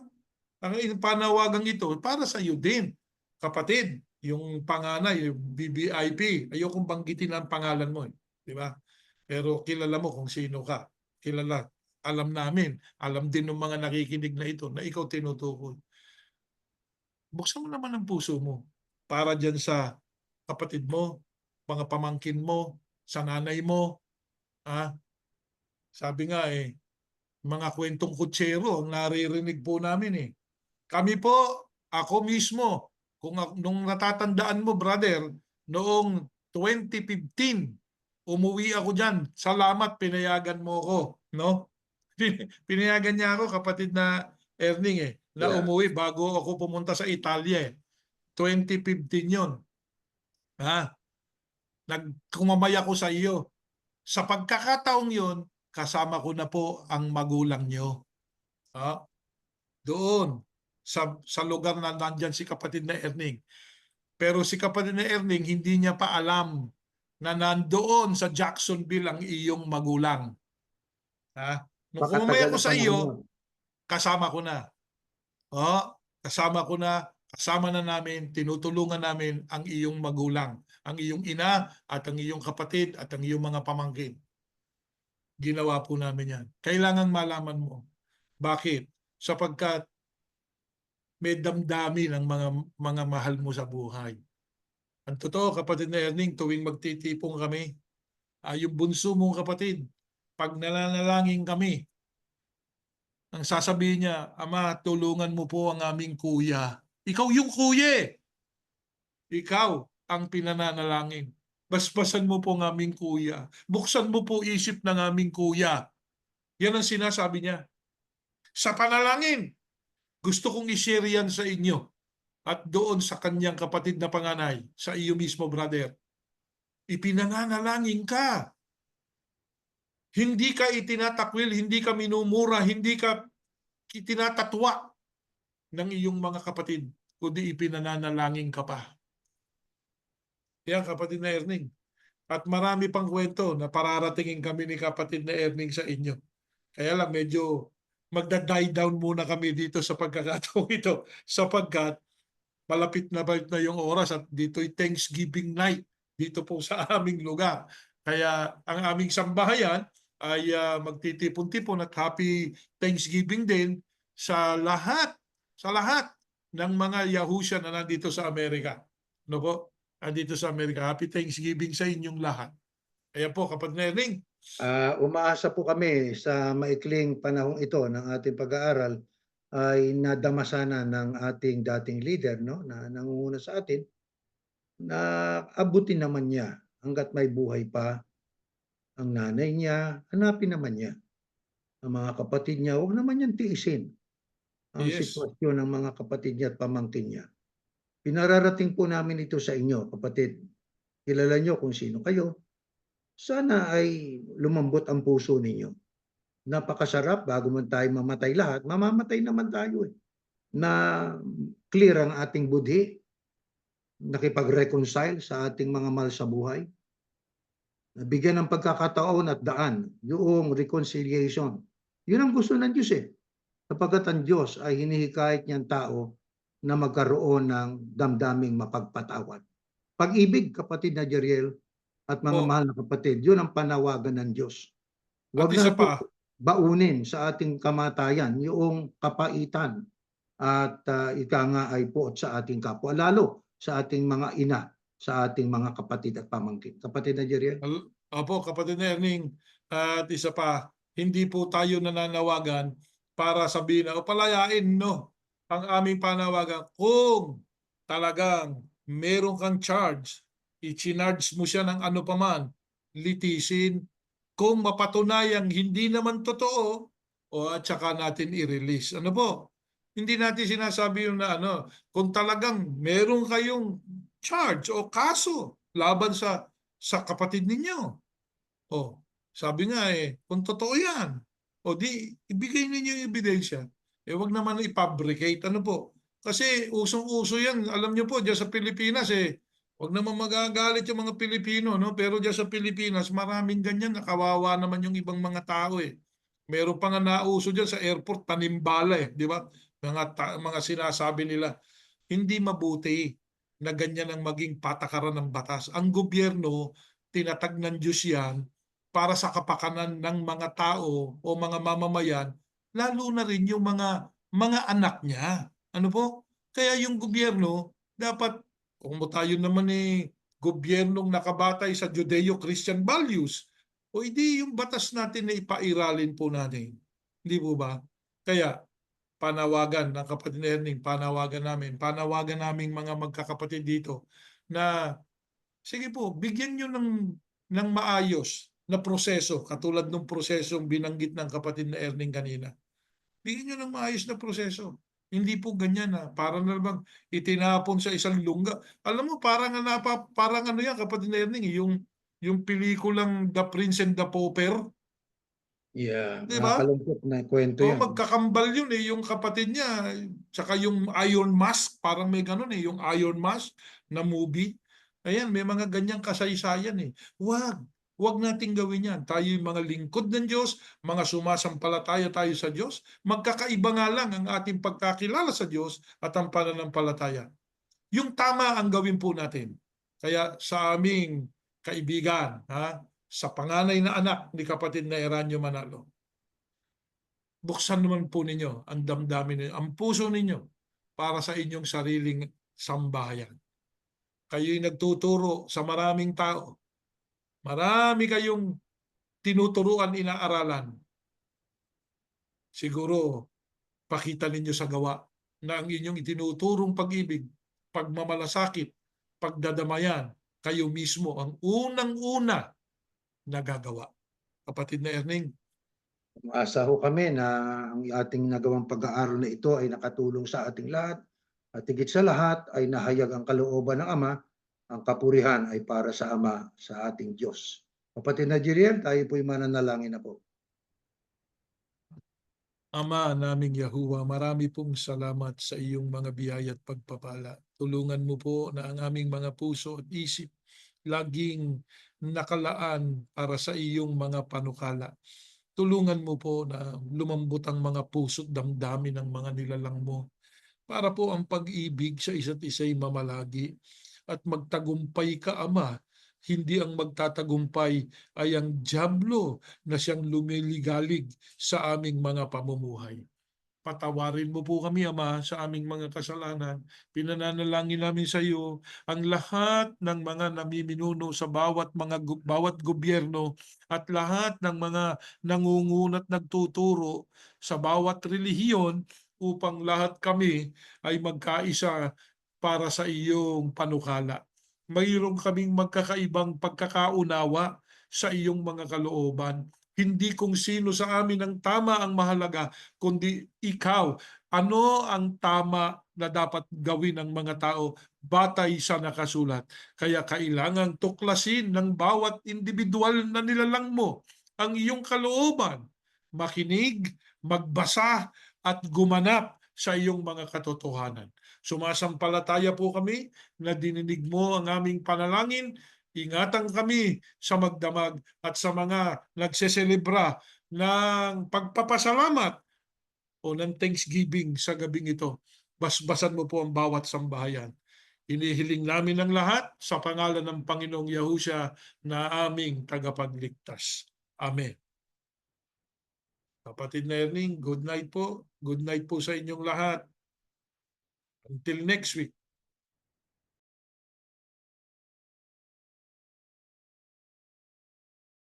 Ang panawagang ito, para sa iyo din. Kapatid, yung panganay, yung BBIP, ayokong banggitin ang pangalan mo. Di ba? Pero kilala mo kung sino ka. Kilala. Alam namin. Alam din ng mga nakikinig na ito na ikaw tinutukoy. Buksan mo naman ang puso mo para dyan sa kapatid mo, mga pamangkin mo, sa nanay mo. Ah, sabi nga mga kwentong kutsero ang naririnig po namin Kami po, ako mismo, nung natatandaan mo brother, noong 2015, umuwi ako dyan. Salamat, pinayagan mo ko. No? Pinayagan niya ako, kapatid na Erning na yeah. umuwi bago ako pumunta sa Italia 2015 yon. Ha? Nagkumamay ako sa iyo. Sa pagkakataong yon, kasama ko na po ang magulang nyo. Ha? Doon, sa lugar na nandyan si kapatid na Erning. Pero si kapatid na Erning, hindi niya pa alam na nandoon sa Jacksonville ang iyong magulang. Ha? Nung kumamay Makatagal ako na sa panahon yun. iyo, kasama ko na. Kasama ko na, kasama na namin, tinutulungan namin ang iyong magulang, ang iyong ina at ang iyong kapatid at ang iyong mga pamangkin. Ginawa po namin yan. Kailangan malaman mo. Bakit? Sapagkat may damdamin ang mga mahal mo sa buhay. Ang totoo, kapatid na Erning, tuwing magtitipong kami, yung bunso mong kapatid, pag nananalangin kami, ang sasabihin niya, Ama, tulungan mo po ang aming kuya. Ikaw yung kuya Ikaw ang pinananalangin. Basbasan mo po ang aming kuya. Buksan mo po isip ng aming kuya. Yan ang sinasabi niya. Sa panalangin, gusto kong i-share yan sa inyo. At doon sa kanyang kapatid na panganay, sa iyo mismo, brother, ipinananalangin ka. Hindi ka itinatakwil, hindi ka minumura, hindi ka itinatatwa ng iyong mga kapatid, kundi ipinananalangin ka pa. Yan, kapatid na Erning. At marami pang kwento na pararatingin kami ni kapatid na Erning sa inyo. Kaya lang medyo magda-die down muna kami dito sa pagkakataong ito sapagkat malapit na yung oras at dito'y Thanksgiving night dito po sa aming lugar. Kaya ang aming sambahayan ay magtitipon-tipon at happy Thanksgiving din sa lahat ng mga Yahushua na nandito sa Amerika. Ano po? Nandito sa Amerika. Happy Thanksgiving sa inyong lahat. Ayan po, kapatid Nering. Umaasa po kami sa maikling panahong ito ng ating pag-aaral ay nadama sana ng ating dating leader, no, na nangunguna sa atin, na abutin naman niya hangga't may buhay pa ang nanay niya, hanapin naman niya ang mga kapatid niya. Huwag naman niyang tiisin ang Yes. sitwasyon ng mga kapatid niya at pamangkin niya. Pinararating po namin ito sa inyo, kapatid. Kilala niyo kung sino kayo. Sana ay lumambot ang puso ninyo. Napakasarap bago man tayo mamatay lahat, mamamatay naman tayo eh. Na clear ang ating budhi, nakipag-reconcile sa ating mga mahal sa buhay, bigyan ng pagkakataon at daan yung reconciliation. Yun ang gusto ng Diyos eh. Sapagkat ang Diyos ay hinihikayat niyang tao na magkaroon ng damdaming mapagpatawad. Pag-ibig, kapatid na Jeriel, at mga Po. mahal na kapatid, yun ang panawagan ng Diyos. At Huwag isa natin pa, baunin sa ating kamatayan yung kapaitan at ika nga ay puot sa ating kapwa, lalo sa ating mga ina, sa ating mga kapatid at pamangkin. Kapatid na Jeriel? Opo, kapatid Erning, at isa pa, hindi po tayo nananawagan para sabihin na, o palayain, no. Ang aming panawagan, kung talagang meron kang charge, i-charge mo siya ng ano paman, litisin, kung mapatunayang hindi naman totoo, o at saka natin i-release. Ano po? Hindi natin sinasabi yung na ano, kung talagang meron kayong charge o kaso laban sa kapatid ninyo. Oh, sabi nga kung totoo yan, o di ibigay ninyo yung ebidensya. Wag naman i-fabricate. Ano po? Kasi usong-uso yan. Alam niyo po, diyan sa Pilipinas wag naman magagalit yung mga Pilipino, no? Pero diyan sa Pilipinas, maraming ganyan. Nakawawa naman yung ibang mga tao Meron pa nga nauso diyan sa airport, tanimbala di ba? Mga sinasabi nila, hindi mabuti na ganyan ang maging patakaran ng batas. Ang gobyerno, tinatag ng Diyos yan para sa kapakanan ng mga tao o mga mamamayan, lalo na rin yung mga anak niya. Ano po? Kaya yung gobyerno, dapat, kung tayo naman gobyernong nakabatay sa Judeo-Christian values, o hindi yung batas natin na ipairalin po natin. Hindi po ba? Kaya, panawagan ng kapatid Erning, panawagan naming mga magkakapatid dito na sige po, bigyan nyo ng maayos na proseso, katulad ng prosesong binanggit ng kapatid na Erning kanina. Bigyan nyo ng maayos na proseso. Hindi po ganyan parang na bang itinapon sa isang lungga. Alam mo, parang ano yan, kapatid na Erning, yung pelikulang The Prince and the Pauper, Yeah, di ba? nakakalungkot na kwento Oo, yan. magkakambal yun yung kapatid niya, tsaka yung Iron Mask, parang may ganun yung Iron Mask na movie. Ayan, may mga ganyang kasaysayan Wag nating gawin yan. Tayo yung mga lingkod ng Diyos, mga sumasampalataya tayo sa Diyos. Magkakaiba nga lang ang ating pagkakilala sa Diyos at ang pananampalataya. Yung tama ang gawin po natin. Kaya sa aming kaibigan, sa panganay na anak ni kapatid na Eranio Manalo, buksan naman po ninyo ang damdamin ninyo, ang puso ninyo para sa inyong sariling sambahayan. Kayo'y nagtuturo sa maraming tao. Marami kayong tinuturuan, inaaralan. Siguro, pakita ninyo sa gawa na ang inyong itinuturong pag-ibig, pagmamalasakit, pagdadamayan, kayo mismo ang unang-una nagagawa. Kapatid na Erning, Umaasa ho kami na ang ating nagawang pag-aaral na ito ay nakatulong sa ating lahat at higit sa lahat ay nahayag ang kalooban ng Ama, ang kapurihan ay para sa Ama, sa ating Diyos. Kapatid na Jeriel, tayo po'y mananalangin na po. Ama naming Yahuwah, marami pong salamat sa iyong mga biyaya at pagpapala. Tulungan mo po na ang aming mga puso at isip laging nakalaan para sa iyong mga panukala. Tulungan mo po na lumambot ang mga puso at damdamin ng mga nilalang mo para po ang pag-ibig sa isa't isa'y mamalagi at magtagumpay ka, Ama. Hindi ang magtatagumpay ay ang dyablo na siyang lumiligalig sa aming mga pamumuhay. Patawarin mo po kami, Ama, sa aming mga kasalanan. Pinananalangin namin sa iyo ang lahat ng mga namiminuno sa bawat gobyerno at lahat ng mga nangungunat nagtuturo sa bawat relihiyon upang lahat kami ay magkaisa para sa iyong panukala. Mayroon kaming magkakaibang pagkakaunawa sa iyong mga kalooban. Hindi kung sino sa amin ang tama ang mahalaga, kundi ikaw. Ano ang tama na dapat gawin ng mga tao batay sa nakasulat? Kaya kailangang tuklasin ng bawat individual na nilalang mo ang iyong kalooban. Makinig, magbasa, at gumanap sa iyong mga katotohanan. Sumasampalataya po kami na dininig mo ang aming panalangin. Ingatan kami sa magdamag at sa mga nagseselebra ng pagpapasalamat o ng Thanksgiving sa gabing ito. Basbasan mo po ang bawat sambahayan. Inihiling namin ang lahat sa pangalan ng Panginoong Yahusya na aming tagapagligtas. Amen. Kapatid na Erning, good night po. Good night po sa inyong lahat. Until next week.